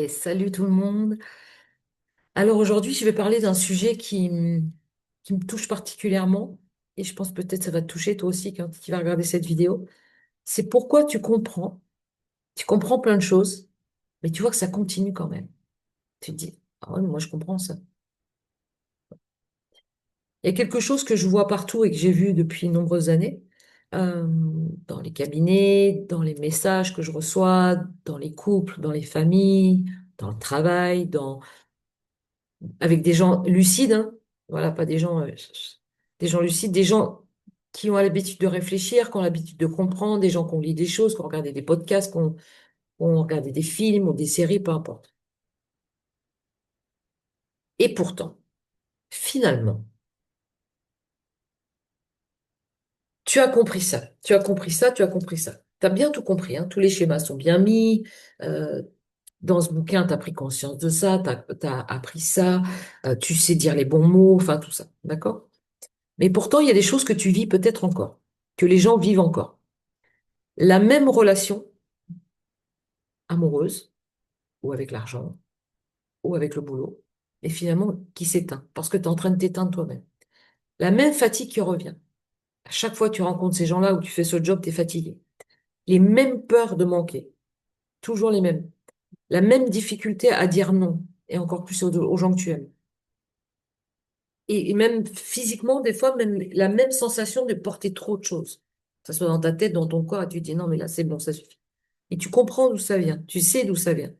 Salut tout le monde. Alors aujourd'hui, je vais parler d'un sujet qui me touche particulièrement et je pense peut-être ça va te toucher toi aussi quand tu vas regarder cette vidéo. C'est pourquoi tu comprends plein de choses, mais tu vois que ça continue quand même. Tu te dis, ah ouais, mais moi je comprends ça. Il y a quelque chose que je vois partout et que j'ai vu depuis de nombreuses années, dans les cabinets, dans les messages que je reçois, dans les couples, dans les familles, dans le travail, avec des gens lucides, hein. Voilà, pas des gens lucides, des gens qui ont l'habitude de réfléchir, qui ont l'habitude de comprendre, des gens qui ont lu des choses, qui ont regardé des podcasts, qui ont regardé des films ou des séries, peu importe. Et pourtant, finalement, tu as compris ça, tu as compris ça, tu as compris ça. Tu as bien tout compris, hein. Tous les schémas sont bien mis. euh, Dans ce bouquin, tu as pris conscience de ça, tu as appris ça, tu sais dire les bons mots, enfin tout ça. D'accord? Mais pourtant, il y a des choses que tu vis peut-être encore, que les gens vivent encore. La même relation amoureuse, ou avec l'argent, ou avec le boulot, et finalement qui s'éteint, parce que tu es en train de t'éteindre toi-même. La même fatigue qui revient. À chaque fois que tu rencontres ces gens-là où tu fais ce job, tu es fatigué. Les mêmes peurs de manquer, toujours les mêmes. La même difficulté à dire non, et encore plus aux gens que tu aimes. Et même physiquement, des fois, même la même sensation de porter trop de choses. Que ce soit dans ta tête, dans ton corps, et tu te dis non, mais là, c'est bon, ça suffit. Et tu comprends d'où ça vient, tu sais d'où ça vient.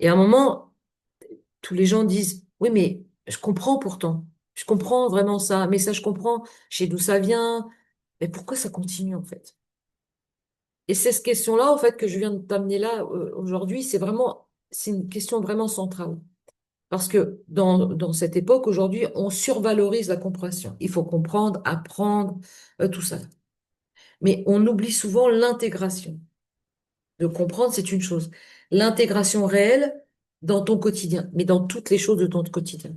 Et à un moment, tous les gens disent, oui, mais je comprends pourtant. Je comprends vraiment ça. Mais ça, je comprends. Je sais d'où ça vient. Mais pourquoi ça continue, en fait? Et c'est cette question-là, en fait, que je viens de t'amener là, aujourd'hui. C'est une question vraiment centrale. Parce que dans cette époque, aujourd'hui, on survalorise la compréhension. Il faut comprendre, apprendre, tout ça. Mais on oublie souvent l'intégration. De comprendre, c'est une chose. L'intégration réelle dans ton quotidien, mais dans toutes les choses de ton quotidien.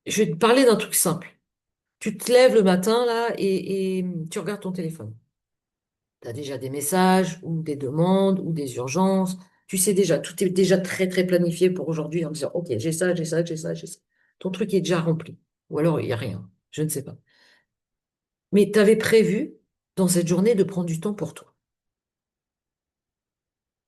Je vais te parler d'un truc simple. Tu te lèves le matin là et tu regardes ton téléphone. Tu as déjà des messages ou des demandes ou des urgences. Tu sais déjà, tout est déjà très très planifié pour aujourd'hui en disant, OK, j'ai ça, j'ai ça, j'ai ça, j'ai ça. Ton truc est déjà rempli. Ou alors il n'y a rien. Je ne sais pas. Mais tu avais prévu dans cette journée de prendre du temps pour toi.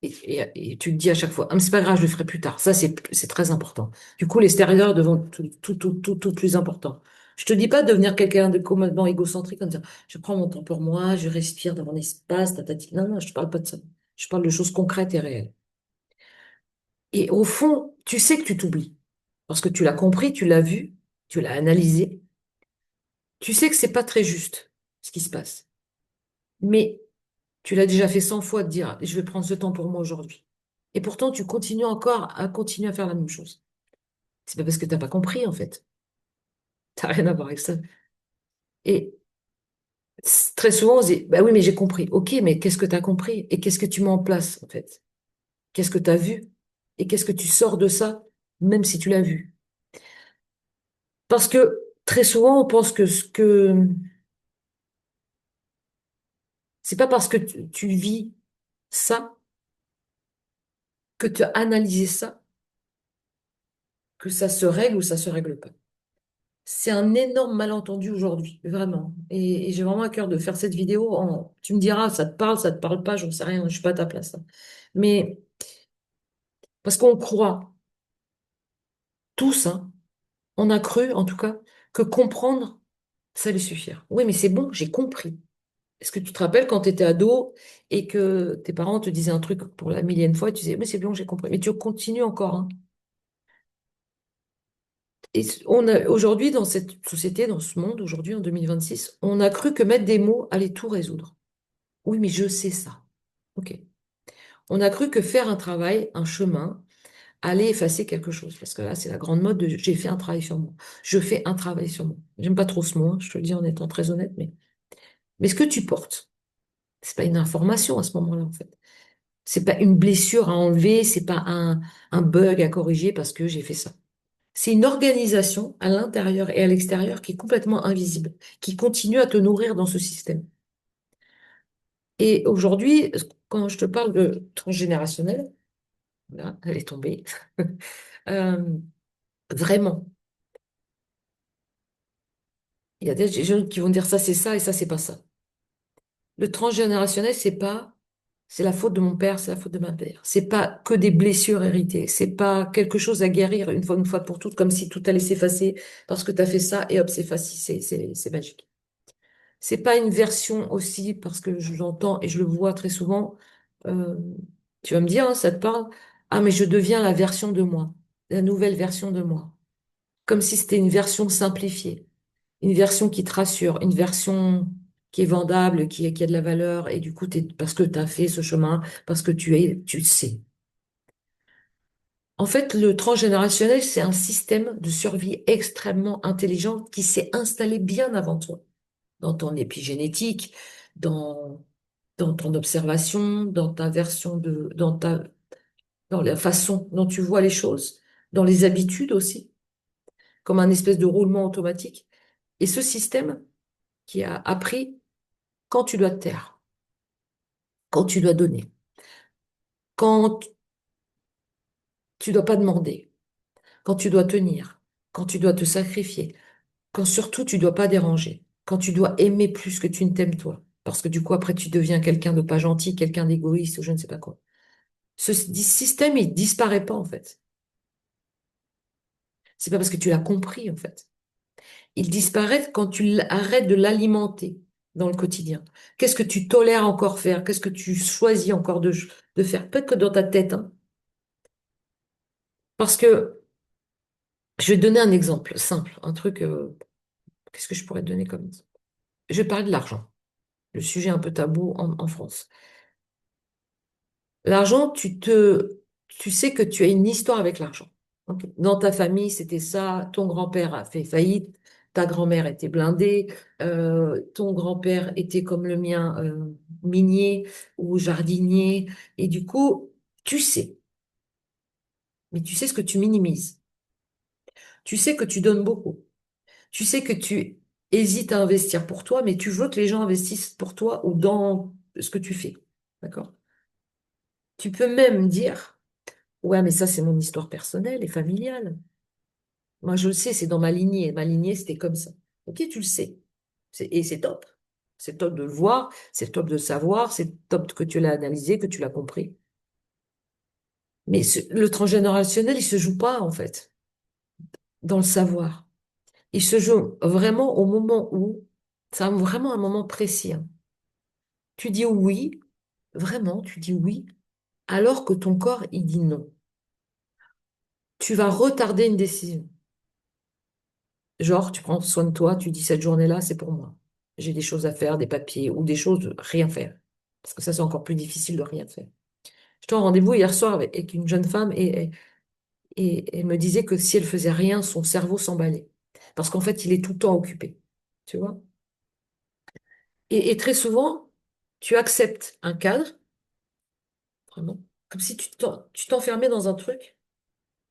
Et tu te dis à chaque fois, ah, mais c'est pas grave, je le ferai plus tard. Ça, c'est très important. Du coup, l'extérieur devient tout plus important. Je te dis pas de devenir quelqu'un de complètement égocentrique en disant, je prends mon temps pour moi, je respire dans mon espace, tatati. Non, non, je te parle pas de ça. Je parle de choses concrètes et réelles. Et au fond, tu sais que tu t'oublies. Parce que tu l'as compris, tu l'as vu, tu l'as analysé. Tu sais que c'est pas très juste, ce qui se passe. Mais tu l'as déjà fait 100 fois de dire, je vais prendre ce temps pour moi aujourd'hui. Et pourtant, tu continues encore à continuer à faire la même chose. C'est pas parce que t'as pas compris, en fait. T'as rien à voir avec ça. Et très souvent, on se dit, bah oui, mais j'ai compris. Ok, mais qu'est-ce que t'as compris? Et qu'est-ce que tu mets en place, en fait? Qu'est-ce que t'as vu? Et qu'est-ce que tu sors de ça, même si tu l'as vu? Parce que très souvent, on pense que c'est pas parce que tu vis ça, que tu as analysé ça, que ça se règle ou ça se règle pas. C'est un énorme malentendu aujourd'hui, vraiment. Et j'ai vraiment à cœur de faire cette vidéo. Tu me diras, ça te parle pas, j'en sais rien, je suis pas à ta place, hein. Mais parce qu'on croit tous, hein, on a cru en tout cas, que comprendre, ça allait suffire. Oui, mais c'est bon, j'ai compris. Est-ce que tu te rappelles quand tu étais ado et que tes parents te disaient un truc pour la millième fois, et tu disais, mais c'est bon, j'ai compris. Mais tu continues encore, hein. Et aujourd'hui, dans cette société, dans ce monde, aujourd'hui, en 2026, on a cru que mettre des mots allait tout résoudre. Oui, mais je sais ça. OK. On a cru que faire un travail, un chemin, allait effacer quelque chose. Parce que là, c'est la grande mode de j'ai fait un travail sur moi. Je fais un travail sur moi. J'aime pas trop ce mot, hein, je te le dis en étant très honnête, mais ce que tu portes, c'est pas une information à ce moment-là, en fait. C'est pas une blessure à enlever, c'est pas un bug à corriger parce que j'ai fait ça. C'est une organisation à l'intérieur et à l'extérieur qui est complètement invisible, qui continue à te nourrir dans ce système. Et aujourd'hui, quand je te parle de transgénérationnel, là, elle est tombée, euh, vraiment, il y a des gens qui vont dire ça c'est ça et ça c'est pas ça. Le transgénérationnel, c'est la faute de mon père, c'est la faute de ma mère. C'est pas que des blessures héritées. C'est pas quelque chose à guérir une fois pour toutes, comme si tout allait s'effacer parce que tu as fait ça et hop, c'est facile, c'est magique. C'est pas une version aussi, parce que je l'entends et je le vois très souvent. euh, Tu vas me dire, hein, ça te parle? Ah, mais je deviens la version de moi, la nouvelle version de moi. Comme si c'était une version simplifiée, une version qui te rassure, une version qui est vendable, qui a de la valeur, et du coup, parce que tu as fait ce chemin, parce que tu le sais. En fait, le transgénérationnel, c'est un système de survie extrêmement intelligent qui s'est installé bien avant toi, dans ton épigénétique, dans, dans ton observation, dans ta version dans la façon dont tu vois les choses, dans les habitudes aussi, comme un espèce de roulement automatique. Et ce système qui a appris quand tu dois te taire, quand tu dois donner, quand tu dois pas demander, quand tu dois tenir, quand tu dois te sacrifier, quand surtout tu dois pas déranger, quand tu dois aimer plus que tu ne t'aimes toi. Parce que du coup, après, tu deviens quelqu'un de pas gentil, quelqu'un d'égoïste ou je ne sais pas quoi. Système, il disparaît pas, en fait. C'est pas parce que tu l'as compris, en fait. Il disparaît quand arrêtes de l'alimenter dans le quotidien. Qu'est-ce que tu tolères encore faire? Qu'est-ce que tu choisis encore de faire? Peut-être que dans ta tête, hein. Parce que je vais te donner un exemple simple, un truc, qu'est-ce que je pourrais te donner comme exemple? Je vais parler de l'argent, le sujet un peu tabou en France. L'argent, tu sais que tu as une histoire avec l'argent. Ok. Dans ta famille, c'était ça. Ton grand-père a fait faillite. Ta grand-mère était blindée. Ton grand-père était comme le mien, minier ou jardinier. Et du coup, tu sais. Mais tu sais ce que tu minimises. Tu sais que tu donnes beaucoup. Tu sais que tu hésites à investir pour toi, mais tu veux que les gens investissent pour toi ou dans ce que tu fais. D'accord? Tu peux même dire, ouais, mais ça, c'est mon histoire personnelle et familiale. Moi, je le sais, c'est dans ma lignée. Ma lignée, c'était comme ça. Ok, tu le sais. Et c'est top. C'est top de le voir, c'est top de le savoir, c'est top que tu l'as analysé, que tu l'as compris. Mais le transgénérationnel, il se joue pas, en fait, dans le savoir. Il se joue vraiment au moment où, c'est vraiment un moment précis, hein. Tu dis oui, vraiment, tu dis oui, alors que ton corps, il dit non. Tu vas retarder une décision. Genre, tu prends soin de toi, tu dis cette journée-là, c'est pour moi. J'ai des choses à faire, des papiers ou des choses, rien faire. Parce que ça, c'est encore plus difficile de rien faire. J'étais en rendez-vous hier soir avec une jeune femme et elle me disait que si elle faisait rien, son cerveau s'emballait. Parce qu'en fait, il est tout le temps occupé. Tu vois? Et très souvent, tu acceptes un cadre, vraiment, comme si tu t'enfermais dans un truc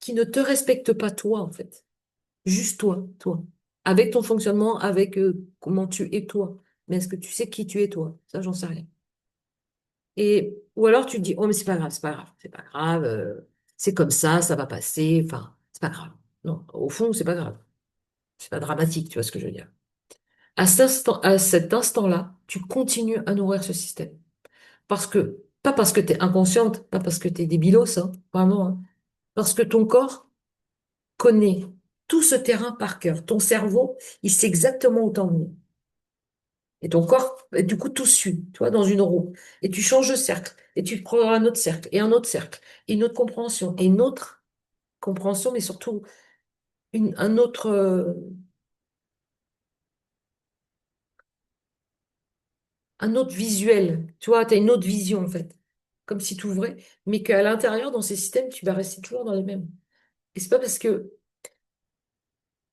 qui ne te respecte pas toi, en fait. Juste toi, toi. Avec ton fonctionnement, avec comment tu es toi. Mais est-ce que tu sais qui tu es toi? Ça, j'en sais rien. Ou alors tu te dis, oh, mais c'est pas grave, c'est pas grave, c'est pas grave, c'est comme ça va passer, enfin, c'est pas grave. Non, au fond, c'est pas grave. C'est pas dramatique, tu vois ce que je veux dire. À cet instant-là, tu continues à nourrir ce système. Pas parce que tu es inconsciente, pas parce que tu es débilos, hein, vraiment, hein, parce que ton corps connaît tout ce terrain par cœur. Ton cerveau, il sait exactement où t'emmener. Et ton corps, et du coup, tout suit, tu vois, dans une roue. Et tu changes de cercle. Et tu prends un autre cercle, et un autre cercle, et une autre compréhension, et une autre compréhension, mais surtout un autre visuel. Tu vois, tu as une autre vision, en fait. Comme si tu ouvrais, mais qu'à l'intérieur, dans ces systèmes, tu vas rester toujours dans les mêmes. Et c'est pas parce que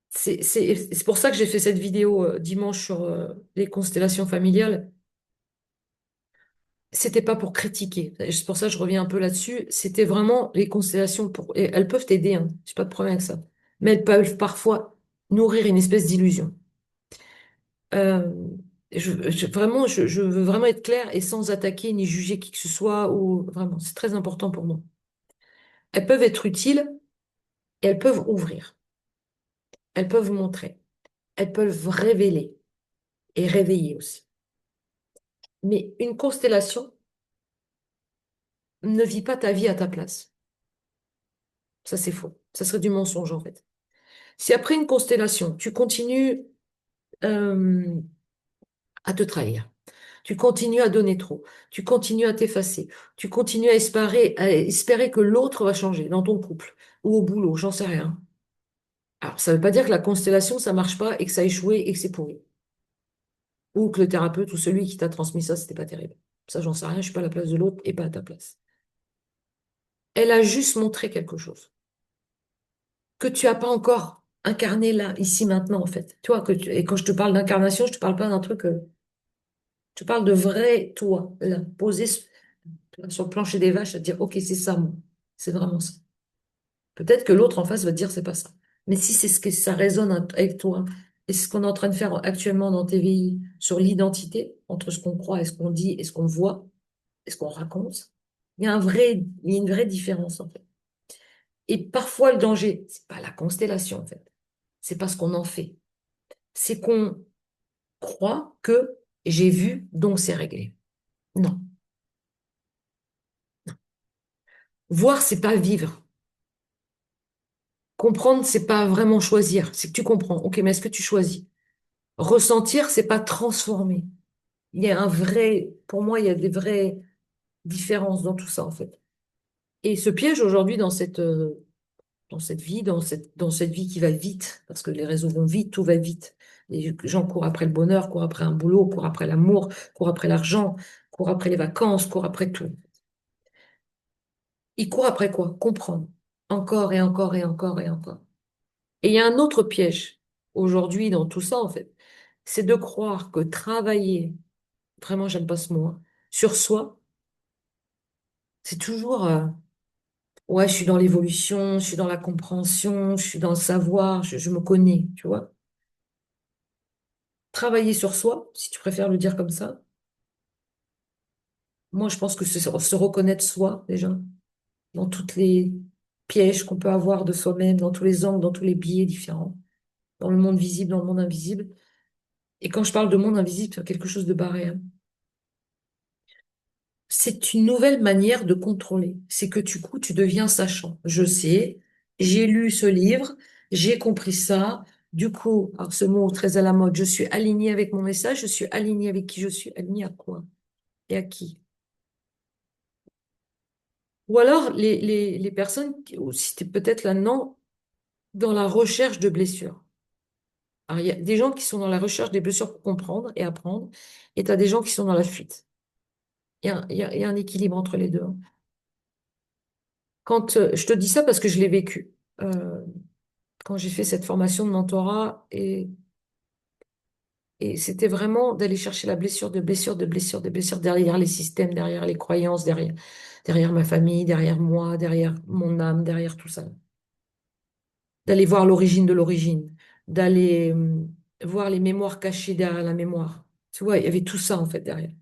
c'est pour ça que j'ai fait cette vidéo dimanche sur les constellations familiales. C'était pas pour critiquer. C'est pour ça que je reviens un peu là-dessus. C'était vraiment les constellations et elles peuvent t'aider, hein. J'ai pas de problème avec ça. Mais elles peuvent parfois nourrir une espèce d'illusion. Euh, Vraiment, je veux vraiment être claire et sans attaquer ni juger qui que ce soit, ou vraiment, c'est très important pour moi. Elles peuvent être utiles et elles peuvent ouvrir, elles peuvent montrer, elles peuvent révéler et réveiller aussi. Mais une constellation ne vit pas ta vie à ta place. Ça, c'est faux. Ça serait du mensonge, en fait. Si après une constellation, tu continues euh, à te trahir, tu continues à donner trop, tu continues à t'effacer, tu continues à espérer que l'autre va changer dans ton couple ou au boulot, j'en sais rien. Alors, ça ne veut pas dire que la constellation, ça marche pas et que ça a échoué et que c'est pourri. Ou que le thérapeute ou celui qui t'a transmis ça, c'était pas terrible. Ça, j'en sais rien, je suis pas à la place de l'autre et pas à ta place. Elle a juste montré quelque chose que tu as pas encore incarné là, ici, maintenant, en fait. Tu vois, et quand je te parle d'incarnation, je te parle pas d'un truc, je te parle de vrai toi, là, posé sur le plancher des vaches, à te dire, OK, c'est ça, moi. C'est vraiment ça. Peut-être que l'autre en face va te dire, c'est pas ça. Mais si c'est ce que ça résonne avec toi, et c'est ce qu'on est en train de faire actuellement dans TVI sur l'identité, entre ce qu'on croit et ce qu'on dit et ce qu'on voit et ce qu'on raconte, il y a une vraie différence, en fait. Et parfois, le danger, c'est pas la constellation, en fait. C'est pas ce qu'on en fait. C'est qu'on croit que j'ai vu, donc c'est réglé. Non. Voir, c'est pas vivre. Comprendre, c'est pas vraiment choisir. C'est que tu comprends. OK, mais est-ce que tu choisis? Ressentir, c'est pas transformer. Il y a un vrai, pour moi, il y a des vraies différences dans tout ça, en fait. Et ce piège aujourd'hui dans cette vie, dans cette vie qui va vite, parce que les réseaux vont vite, tout va vite. Les gens courent après le bonheur, courent après un boulot, courent après l'amour, courent après l'argent, courent après les vacances, courent après tout. Ils courent après quoi? Comprendre. Encore et encore et encore et encore. Et il y a un autre piège aujourd'hui dans tout ça, en fait. C'est de croire que travailler, vraiment, j'aime pas ce mot, hein, sur soi, c'est toujours, ouais, je suis dans l'évolution, je suis dans la compréhension, je suis dans le savoir, je me connais, tu vois. Travailler sur soi, si tu préfères le dire comme ça, moi, je pense que c'est se reconnaître soi, déjà, dans toutes les pièges qu'on peut avoir de soi-même, dans tous les angles, dans tous les biais différents, dans le monde visible, dans le monde invisible. Et quand je parle de monde invisible, c'est quelque chose de barré, hein. C'est une nouvelle manière de contrôler. C'est que du coup, tu deviens sachant. Je sais, j'ai lu ce livre, j'ai compris ça. Du coup, alors ce mot très à la mode, je suis aligné avec mon message, je suis aligné avec qui je suis, aligné à quoi et à qui. Ou alors les personnes, ou si tu peut-être là-dedans, dans la recherche de blessures. Alors, il y a des gens qui sont dans la recherche des blessures pour comprendre et apprendre, et tu as des gens qui sont dans la fuite. Il y a un équilibre entre les deux, hein. Quand je te dis ça parce que je l'ai vécu. Quand j'ai fait cette formation de mentorat et c'était vraiment d'aller chercher la blessure de blessure de blessure de blessure derrière les systèmes, derrière les croyances, derrière ma famille, derrière moi, derrière mon âme, derrière tout ça. D'aller voir l'origine de l'origine, d'aller voir les mémoires cachées derrière la mémoire. Tu vois, il y avait tout ça en fait derrière.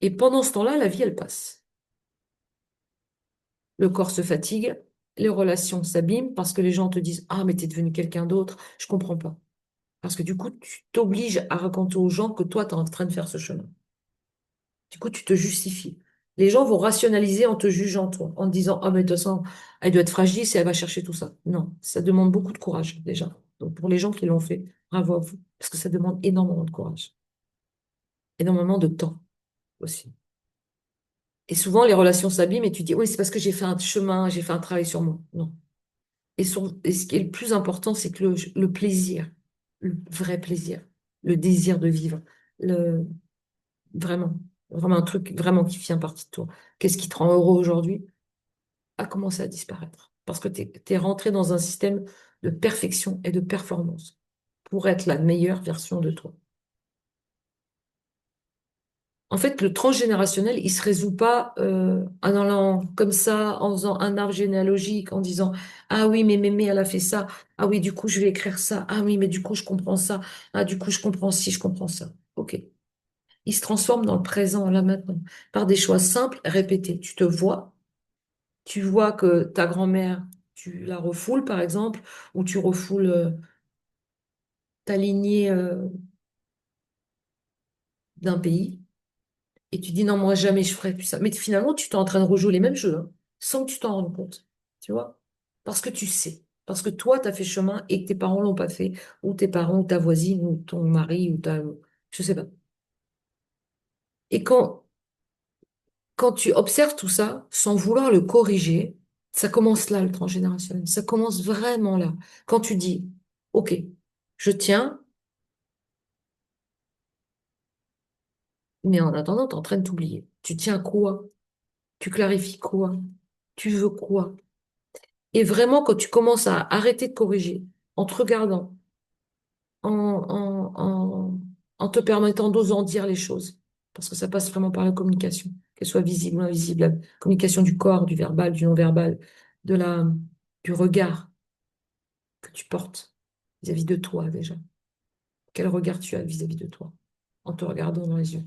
Et pendant ce temps-là, la vie, elle passe. Le corps se fatigue, les relations s'abîment parce que les gens te disent, ah, mais t'es devenu quelqu'un d'autre, je comprends pas. Parce que du coup, tu t'obliges à raconter aux gens que toi, tu es en train de faire ce chemin. Du coup, tu te justifies. Les gens vont rationaliser en te jugeant, toi, en te disant, ah, mais de toute façon, elle doit être fragile si elle va chercher tout ça. Non, ça demande beaucoup de courage, déjà. Donc, pour les gens qui l'ont fait, bravo à vous. Parce que ça demande énormément de courage. Énormément de temps aussi. Et souvent, les relations s'abîment et tu dis, oui, c'est parce que j'ai fait un chemin, j'ai fait un travail sur moi. Non. Et ce qui est le plus important, c'est que le plaisir, le vrai plaisir, le désir de vivre, le, vraiment, vraiment un truc vraiment qui vient partie de toi. Qu'est-ce qui te rend heureux aujourd'hui a commencé à disparaître. Parce que tu es rentré dans un système de perfection et de performance pour être la meilleure version de toi. En fait, le transgénérationnel, il se résout pas en allant comme ça, en faisant un arbre généalogique, en disant, ah oui, mais mémé, elle a fait ça. Ah oui, du coup, je vais écrire ça. Ah oui, mais du coup, je comprends ça. Ah, du coup, je comprends ci, je comprends ça. OK. Il se transforme dans le présent, là maintenant, par des choix simples, répétés. Tu te vois, tu vois que ta grand-mère, tu la refoules, par exemple, ou tu refoules ta lignée d'un pays, et tu dis non, moi jamais je ferai plus ça. Mais finalement, tu t'es en train de rejouer les mêmes jeux, hein, sans que tu t'en rendes compte. Tu vois? Parce que tu sais. Parce que toi, tu as fait chemin et que tes parents l'ont pas fait, ou tes parents, ou ta voisine, ou ton mari, ou ta... Je sais pas. Et quand tu observes tout ça, sans vouloir le corriger, ça commence là, le transgénérationnel. Ça commence vraiment là. Quand tu dis, OK, je tiens, mais en attendant, tu es en train de t'oublier. Tu tiens quoi? Tu clarifies quoi? Tu veux quoi? Et vraiment, quand tu commences à arrêter de corriger, en te regardant, en, en te permettant d'osant dire les choses, parce que ça passe vraiment par la communication, qu'elle soit visible ou invisible, la communication du corps, du verbal, du non-verbal, de du regard que tu portes vis-à-vis de toi déjà. Quel regard tu as vis-à-vis de toi en te regardant dans les yeux?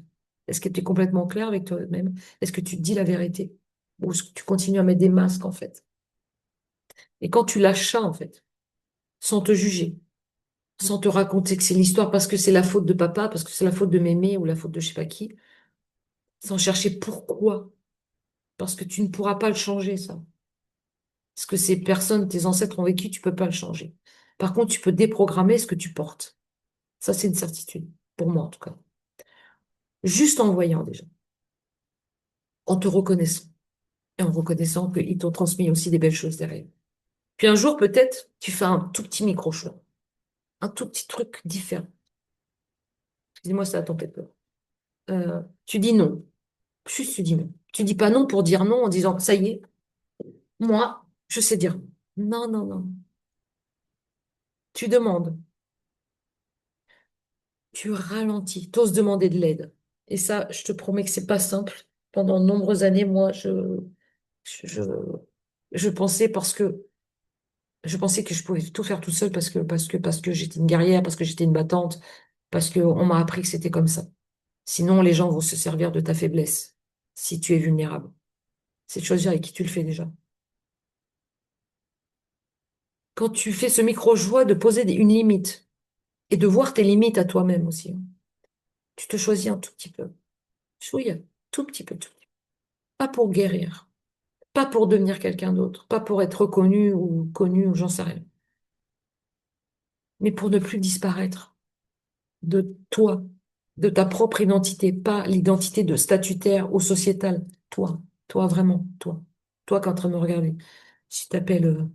Est-ce que tu es complètement clair avec toi-même? Est-ce que tu te dis la vérité? Ou est-ce que tu continues à mettre des masques en fait? Et quand tu lâches ça en fait, sans te juger, sans te raconter que c'est l'histoire parce que c'est la faute de papa, parce que c'est la faute de mémé ou la faute de je sais pas qui, sans chercher pourquoi, parce que tu ne pourras pas le changer ça. Ce que ces personnes, tes ancêtres ont vécu, tu peux pas le changer. Par contre, tu peux déprogrammer ce que tu portes. Ça, c'est une certitude, pour moi en tout cas. Juste en voyant déjà, en te reconnaissant et en reconnaissant qu'ils t'ont transmis aussi des belles choses derrière. Puis un jour, peut-être, tu fais un tout petit micro-choix, un tout petit truc différent. Excusez-moi, ça a tant fait peur. Tu dis non. Juste, tu dis non. Tu dis pas non pour dire non en disant, ça y est, moi, je sais dire non. Non, non, non. Tu demandes, tu ralentis, t'oses demander de l'aide. Et ça, je te promets que c'est pas simple. Pendant de nombreuses années, moi, je, je pensais je pensais que je pouvais tout faire toute seule parce que j'étais une guerrière, parce que j'étais une battante, parce qu'on m'a appris que c'était comme ça. Sinon, les gens vont se servir de ta faiblesse si tu es vulnérable. C'est de choisir avec qui tu le fais déjà. Quand tu fais ce micro-choix de poser une limite et de voir tes limites à toi-même aussi, hein, tu te choisis un tout petit peu. Oui, un tout petit peu, tout petit peu. Pas pour guérir, pas pour devenir quelqu'un d'autre, pas pour être reconnu ou connu ou j'en sais rien, mais pour ne plus disparaître de toi, de ta propre identité, pas l'identité de statutaire ou sociétale. Toi vraiment, toi. Toi qui es en train de me regarder. Si tu t'appelles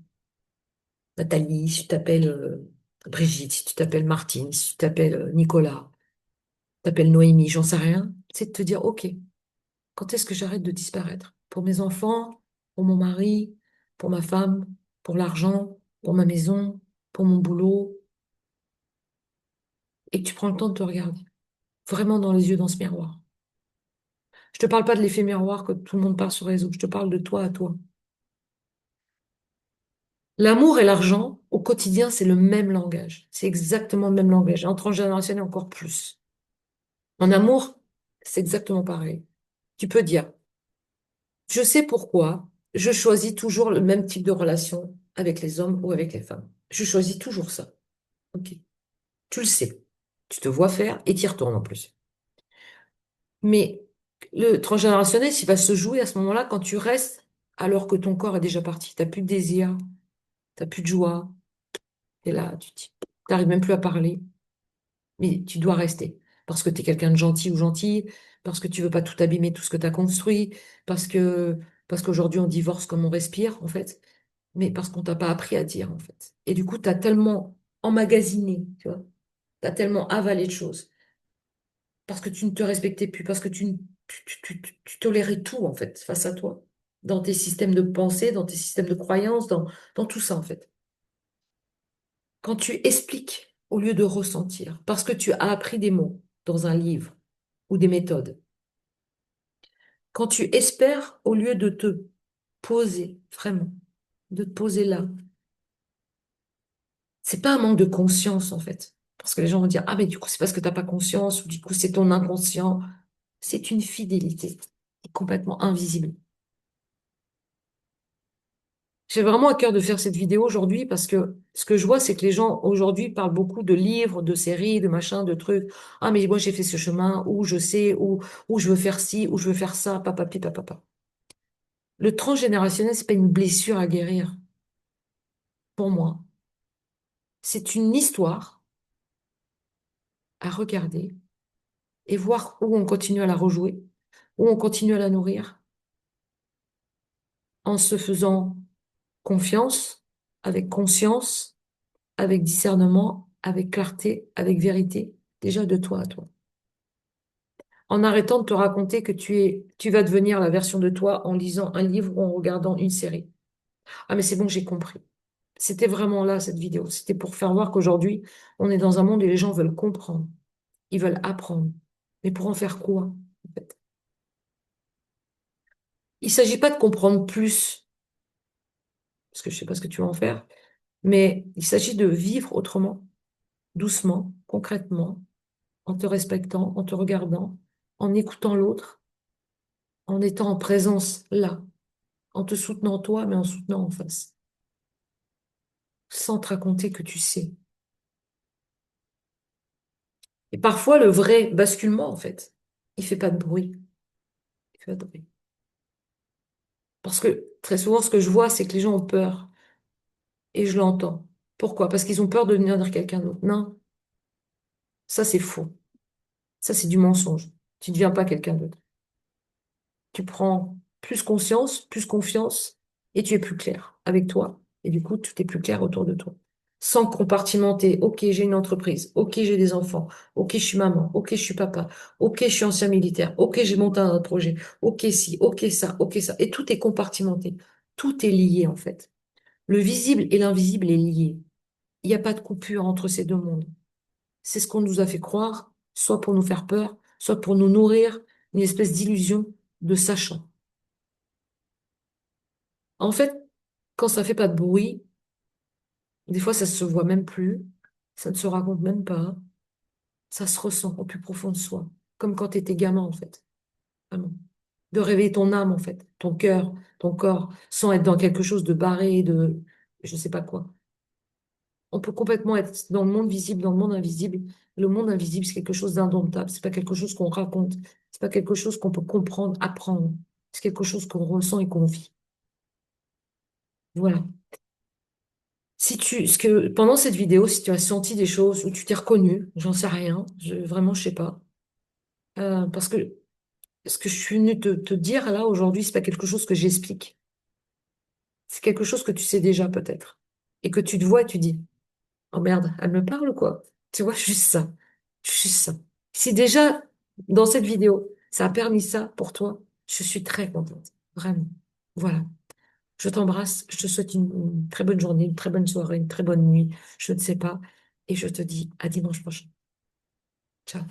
Nathalie, si tu t'appelles Brigitte, si tu t'appelles Martine, si tu t'appelles Nicolas, t'appelles Noémie, j'en sais rien, c'est de te dire, OK, quand est-ce que j'arrête de disparaître? Pour mes enfants, pour mon mari, pour ma femme, pour l'argent, pour ma maison, pour mon boulot, et que tu prends le temps de te regarder, vraiment dans les yeux dans ce miroir. Je te parle pas de l'effet miroir que tout le monde parle sur les réseau, je te parle de toi à toi. L'amour et l'argent, au quotidien, c'est le même langage. C'est exactement le même langage. En transgénérationnel, encore plus. En amour, c'est exactement pareil. Tu peux dire, je sais pourquoi je choisis toujours le même type de relation avec les hommes ou avec les femmes. Je choisis toujours ça. Ok. Tu le sais. Tu te vois faire et tu y retournes en plus. Mais le transgénérationnel, il va se jouer à ce moment-là quand tu restes alors que ton corps est déjà parti. T'as plus de désir, t'as plus de joie. Et là, t'arrives même plus à parler. Mais tu dois rester. Parce que tu es quelqu'un de gentil ou gentille, parce que tu veux pas tout abîmer, tout ce que tu as construit, parce qu'aujourd'hui on divorce comme on respire, en fait, mais parce qu'on t'a pas appris à dire, en fait. Et du coup, tu as tellement emmagasiné, tu vois, tu as tellement avalé de choses, parce que tu ne te respectais plus, parce que tu tolérais tout, en fait, face à toi, dans tes systèmes de pensée, dans tes systèmes de croyances, dans tout ça, en fait. Quand tu expliques au lieu de ressentir, parce que tu as appris des mots dans un livre ou des méthodes, quand tu espères au lieu de te poser, vraiment, de te poser là, c'est pas un manque de conscience en fait. Parce que les gens vont dire, ah, mais du coup, c'est parce que t'as pas conscience, ou du coup, c'est ton inconscient. C'est une fidélité complètement invisible. J'ai vraiment à cœur de faire cette vidéo aujourd'hui parce que ce que je vois, c'est que les gens aujourd'hui parlent beaucoup de livres, de séries, de machins, de trucs. Ah, mais moi, j'ai fait ce chemin, ou je sais, ou je veux faire ci, ou je veux faire ça, papa, papa, papa. Le transgénérationnel, c'est pas une blessure à guérir, pour moi. C'est une histoire à regarder et voir où on continue à la rejouer, où on continue à la nourrir, en se faisant confiance, avec conscience, avec discernement, avec clarté, avec vérité, déjà de toi à toi. En arrêtant de te raconter que tu vas devenir la version de toi en lisant un livre ou en regardant une série. Ah, mais c'est bon, j'ai compris. C'était vraiment là, cette vidéo. C'était pour faire voir qu'aujourd'hui, on est dans un monde où les gens veulent comprendre. Ils veulent apprendre. Mais pour en faire quoi, en fait? Il ne s'agit pas de comprendre plus, parce que je ne sais pas ce que tu vas en faire, mais il s'agit de vivre autrement, doucement, concrètement, en te respectant, en te regardant, en écoutant l'autre, en étant en présence là, en te soutenant toi, mais en soutenant en face, sans te raconter que tu sais. Et parfois, le vrai basculement, en fait, il fait pas de bruit. Il fait pas de bruit. Parce que très souvent, ce que je vois, c'est que les gens ont peur. Et je l'entends. Pourquoi? Parce qu'ils ont peur de devenir quelqu'un d'autre. Non, ça, c'est faux. Ça, c'est du mensonge. Tu ne deviens pas quelqu'un d'autre. Tu prends plus conscience, plus confiance, et tu es plus clair avec toi. Et du coup, tout est plus clair autour de toi. Sans compartimenter. OK, j'ai une entreprise. OK, j'ai des enfants. OK, je suis maman. OK, je suis papa. OK, je suis ancien militaire. OK, j'ai monté un projet. OK, si. OK, ça. OK, ça. Et tout est compartimenté. Tout est lié, en fait. Le visible et l'invisible est lié. Il n'y a pas de coupure entre ces deux mondes. C'est ce qu'on nous a fait croire, soit pour nous faire peur, soit pour nous nourrir une espèce d'illusion de sachant. En fait, quand ça fait pas de bruit, des fois ça se voit même plus, ça ne se raconte même pas, ça se ressent au plus profond de soi, comme quand tu étais gamin en fait, vraiment. De réveiller ton âme en fait, ton cœur, ton corps, sans être dans quelque chose de barré, de je sais pas quoi. On peut complètement être dans le monde visible, dans le monde invisible. Le monde invisible, c'est quelque chose d'indomptable. C'est pas quelque chose qu'on raconte. C'est pas quelque chose qu'on peut comprendre, apprendre. C'est quelque chose qu'on ressent et qu'on vit. Voilà. Pendant cette vidéo, si tu as senti des choses ou tu t'es reconnu, j'en sais rien. Vraiment, je sais pas. Parce que ce que je suis venue te dire là aujourd'hui, c'est pas quelque chose que j'explique. C'est quelque chose que tu sais déjà peut-être. Et que tu te vois et tu dis, oh merde, elle me parle ou quoi? Tu vois, juste ça. Juste ça. Si déjà, dans cette vidéo, ça a permis ça pour toi, je suis très contente. Vraiment. Voilà. Je t'embrasse. Je te souhaite une très bonne journée, une très bonne soirée, une très bonne nuit. Je ne sais pas. Et je te dis à dimanche prochain. Ciao.